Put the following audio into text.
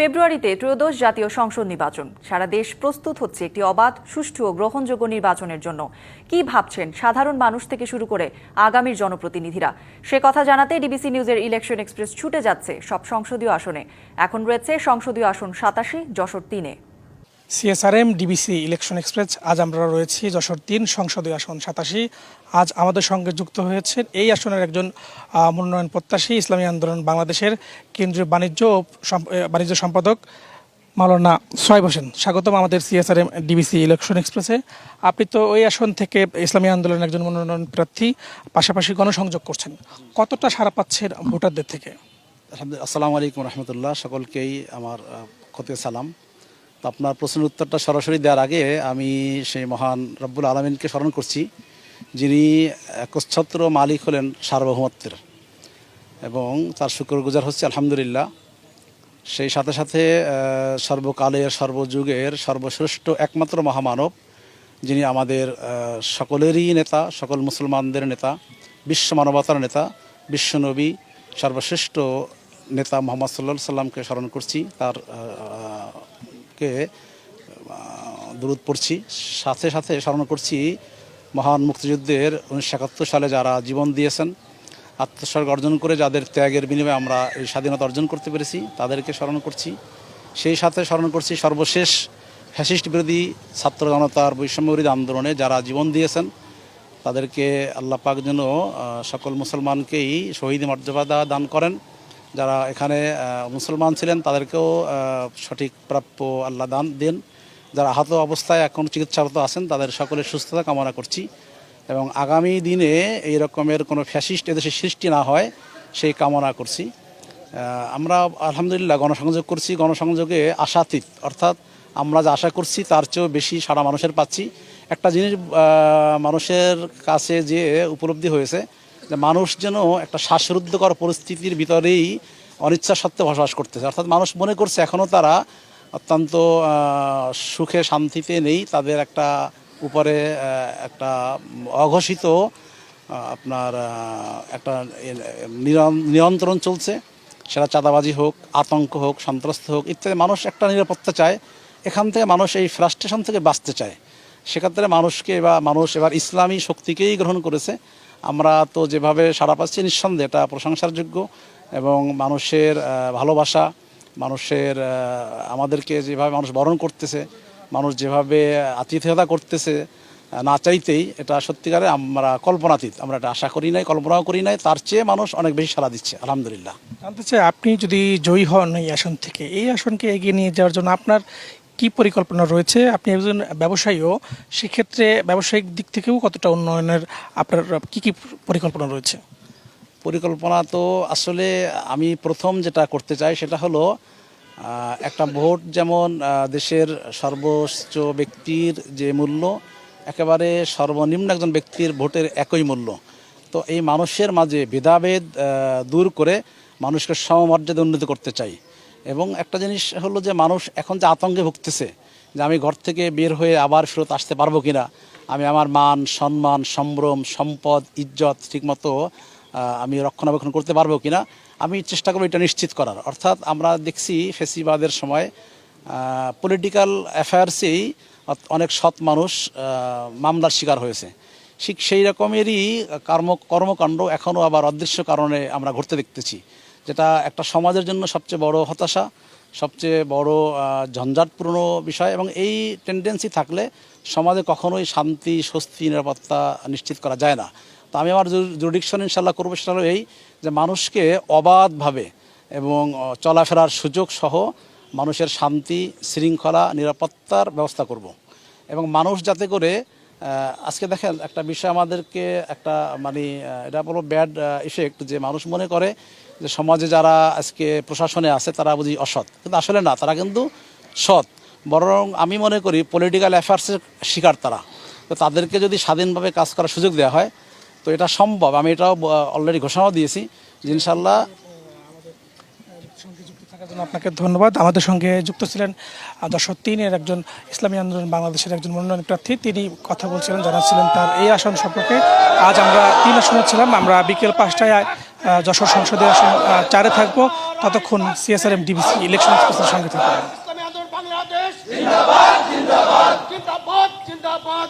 ফেব্রুয়ারিতে ত্রয়োদশ জাতীয় সংসদ নির্বাচন। সারা দেশ প্রস্তুত হচ্ছে একটি অবাধ, সুষ্ঠু ও গ্রহণযোগ্য নির্বাচনের জন্য। কি ভাবছেন সাধারণ মানুষ থেকে শুরু করে আগামীর জনপ্রতিনিধিরা? সে কথা জানাতে ডিবিসি নিউজের ইলেকশন এক্সপ্রেস ছুটে যাচ্ছে সব সংসদীয় আসনে। এখন রয়েছে সংসদীয় আসন 87, যশোর 3-এ। সিএসআরএম ডিবিসি ইলেকশন এক্সপ্রেস, আজ আমরা রয়েছি যশোর 3 সংসদীয় আসন 87। আজ আমাদের সঙ্গে যুক্ত হয়েছে এই আসনের একজন মনোনয়ন প্রত্যাশী, ইসলামী আন্দোলন বাংলাদেশের কেন্দ্রীয় বাণিজ্য সম্পাদক মাওলানা সোহাইব হোসেন। স্বাগতম আমাদের সিএসআরএম ডিবিসি ইলেকশন এক্সপ্রেসে। আপনি তো ওই আসন থেকে ইসলামী আন্দোলনের একজন মনোনয়ন প্রার্থী, পাশাপাশি গণসংযোগ করছেন। কতটা সাড়া পাচ্ছেন ভোটারদের থেকে? আসসালামু আলাইকুম রহমতুল্লাহ, সকলকেই আমার খতে সালাম। তো আপনার প্রশ্নের উত্তরটা সরাসরি দেওয়ার আগে আমি সেই মহান রব্বুল আলমিনকে স্মরণ করছি, যিনি একচ্ছত্র মালিক হলেন সার্বভৌমত্বের, এবং তার শুকরগুজার হচ্ছে আলহামদুলিল্লাহ। সেই সাথে সাথে সর্বকালের, সর্বযুগের সর্বশ্রেষ্ঠ একমাত্র মহামানব, যিনি আমাদের সকলেরই নেতা, সকল মুসলমানদের নেতা, বিশ্ব মানবতার নেতা, বিশ্বনবী, সর্বশ্রেষ্ঠ নেতা মোহাম্মদ সাল্লাল্লাহু সাল্লামকে স্মরণ করছি, তার কে দরুদ পড়ছি। সাথে সাথে স্মরণ করছি মহান মুক্তিযুদ্ধের 1971 সালে যারা জীবন দিয়েছেন, আত্মোৎসর্গ অর্জন করে যাদের ত্যাগের বিনিময়ে আমরা এই স্বাধীনতা অর্জন করতে পেরেছি, তাদেরকে স্মরণ করছি। সেই সাথে স্মরণ করছি সর্বশেষ ফ্যাসিস্ট বিরোধী ছাত্র জনতার বৈষম্য বিরোধী আন্দোলনে যারা জীবন দিয়েছেন, তাদেরকে আল্লাহ পাক যেন সকল মুসলমানকেই শহীদ মর্যাদা দান করেন। যারা এখানে মুসলমান ছিলেন তাদেরকেও সঠিক প্রাপ্য আল্লাহ দান দেন। যারা আহত অবস্থায় এখন চিকিৎসারত আছেন তাদের সকলের সুস্থতা কামনা করছি, এবং আগামী দিনে এই রকমের কোনো ফ্যাসিস্ট এদেশে সৃষ্টি না হয় সেই কামনা করছি। আমরা আলহামদুলিল্লাহ গণসংযোগ করছি, গণসংযোগে আশাতীত, অর্থাৎ আমরা যা আশা করছি তার চেয়েও বেশি সারা মানুষের পাচ্ছি। একটা জিনিস মানুষের কাছে যে উপলব্ধি হয়েছে যে মানুষ যেন একটা শ্বাসরুদ্ধকর পরিস্থিতির ভিতরেই অনিচ্ছা সত্ত্বে বসবাস করতেছে, অর্থাৎ মানুষ মনে করছে এখনও তারা অত্যন্ত সুখে শান্তিতে নেই। তাদের একটা উপরে একটা অঘোষিত আপনার একটা নিয়ন্ত্রণ চলছে, সেটা চাঁদাবাজি হোক, আতঙ্ক হোক, সন্ত্রস্ত হোক ইত্যাদি। মানুষ একটা নিরাপত্তা চায়, এখান থেকে মানুষ এই ফ্রাস্ট্রেশন থেকে বাঁচতে চায়। সেক্ষেত্রে মানুষ এবার ইসলামী শক্তিকেই গ্রহণ করেছে। আমরা তো যেভাবে সাড়া পাচ্ছি নিঃসন্দেহে এটা প্রশংসার যোগ্য, এবং মানুষের ভালোবাসা, মানুষের আমাদেরকে যেভাবে মানুষ বরণ করতেছে, মানুষ যেভাবে আতিথেয়তা করতেছে না চাইতেই, এটা সত্যিকারে আমরা কল্পনাতীত। আমরা এটা আশা করি নাই, কল্পনাও করি নাই, তার চেয়ে মানুষ অনেক বেশি সাড়া দিচ্ছে আলহামদুলিল্লাহ। জানতে চাই, আপনি যদি জয়ী হন এই আসন থেকে, এই আসনকে এগিয়ে নিয়ে যাওয়ার জন্য আপনার কি পরিকল্পনা রয়েছে? আপনি একজন ব্যবসায়ীও, সেক্ষেত্রে ব্যবসায়িক দিক থেকেও কতটা উন্নয়নের আপনার কি পরিকল্পনা রয়েছে? পরিকল্পনা তো আসলে আমি প্রথম যেটা করতে চাই সেটা হলো একটা ভোট যেমন দেশের সর্বোচ্চ ব্যক্তির যে মূল্য, একেবারে সর্বনিম্ন একজন ব্যক্তির ভোটের একই মূল্য। তো এই মানুষের মাঝে ভেদাভেদ দূর করে মানুষকে সমমর্যাদা উন্নীত করতে চাই। এবং একটা জিনিস হলো যে মানুষ এখন যে আতঙ্কে ভুগতেছে যে আমি ঘর থেকে বের হয়ে আবার ফেরত আসতে পারবো কিনা, আমি আমার মান, সম্মান, সম্ভ্রম, সম্পদ, ইজ্জত ঠিকমতো আমি রক্ষণাবেক্ষণ করতে পারবো কিনা, আমি চেষ্টা করবো এটা নিশ্চিত করার। অর্থাৎ আমরা দেখছি ফেসিবাদের সময় পলিটিক্যাল অ্যাফেয়ার্সেই অনেক সৎ মানুষ মামলার শিকার হয়েছে। ঠিক সেই রকমেরই কর্মকাণ্ড এখনও আবার অদৃশ্য কারণে আমরা ঘটতে দেখতেছি, যেটা একটা সমাজের জন্য সবচেয়ে বড় হতাশা, সবচেয়ে বড় ঝঞ্ঝাটপূর্ণ বিষয়। এবং এই টেন্ডেন্সি থাকলে সমাজে কখনোই শান্তি, স্বস্তি, নিরাপত্তা নিশ্চিত করা যায় না। তো আমি আমার জুরিডিকশন ইনশাল্লাহ করবো সেটা হলো এই যে মানুষকে অবাধভাবে এবং চলাফেরার সুযোগ সহ মানুষের শান্তি, শৃঙ্খলা, নিরাপত্তার ব্যবস্থা করব। এবং মানুষ যাতে করে আজকে দেখেন একটা বিষয় আমাদেরকে একটা এটা বলো ব্যাড ইফেক্ট, যে মানুষ মনে করে যে সমাজে যারা আজকে প্রশাসনে আছে তারা বুঝি অসৎ, কিন্তু আসলে না, তারা কিন্তু সৎ। বরং আমি মনে করি পলিটিক্যাল অ্যাফেয়ার্সের শিকার তারা। তো তাদেরকে যদি স্বাধীনভাবে কাজ করার সুযোগ দেওয়া হয় তো এটা সম্ভব। আমি এটাও অলরেডি ঘোষণাও দিয়েছি যে ইনশাল্লাহ। আপনাকে ধন্যবাদ। আমাদের সঙ্গে যুক্ত ছিলেন যশোর 3-এর একজন ইসলামী আন্দোলন বাংলাদেশের একজন মনোনয়ন প্রার্থী, তিনি কথা বলছিলেন, জানাচ্ছিলেন তার এই আসন সম্পর্কে। আজ আমরা 3 আসনে ছিলাম। আমরা বিকেল 5টায় যশোর সংসদীয় আসন 4-এ থাকবো। ততক্ষণ CSRM ডিবিসি ইলেকশন এক্সপ্রেসের সঙ্গে থাকবো। বাংলাদেশ জিন্দাবাদ জিন্দাবাদ জিন্দাবাদ জিন্দাবাদ